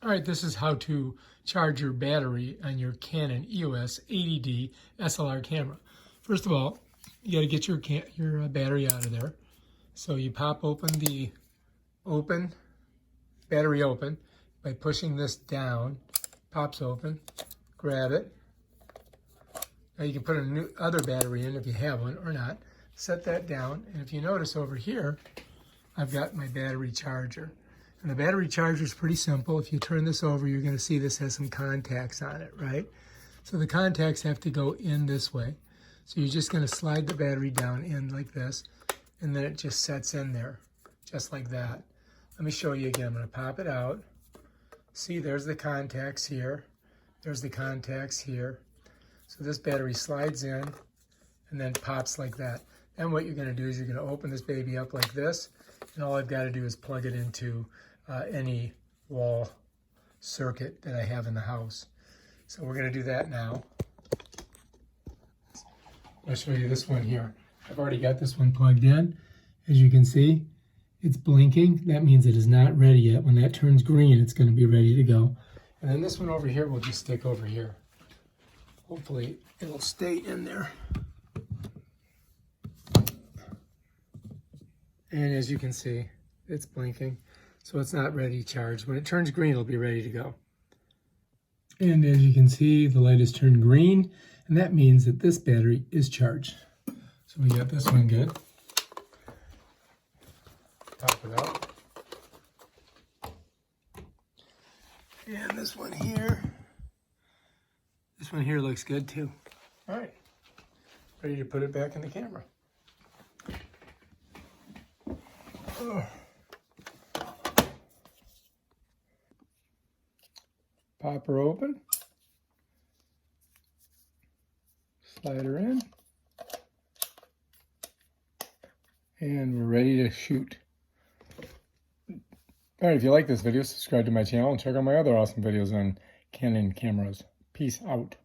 All right, this is how to charge your battery on your Canon EOS 80D SLR camera. First of all, you got to get your battery out of there. So you pop open the battery open by pushing this down. Pops open, grab it. Now you can put a new other battery in if you have one or not. Set that down, and if you notice over here, I've got my battery charger. And the battery charger is pretty simple. If you turn this over, you're going to see this has some contacts on it, right? So the contacts have to go in this way. So you're just going to slide the battery down in like this, and then it just sets in there, just like that. Let me show you again. I'm going to pop it out. See, there's the contacts here. There's the contacts here. So this battery slides in and then pops like that. Then what you're going to do is you're going to open this baby up like this, and all I've got to do is plug it into any wall circuit that I have in the house. So we're going to do that now. I'll show you this one here. I've already got this one plugged in. As you can see, it's blinking. That means it is not ready yet. When that turns green, it's going to be ready to go. And then this one over here will just stick over here. Hopefully it'll stay in there. And as you can see, it's blinking. So it's not ready to charge. When it turns green, it'll be ready to go. And as you can see, the light has turned green, and that means that this battery is charged. So we got this one good. Pop it out. And this one here looks good too. All right, ready to put it back in the camera. Pop her open, slide her in, and we're ready to shoot. All right, if you like this video, subscribe to my channel and check out my other awesome videos on Canon cameras. Peace out.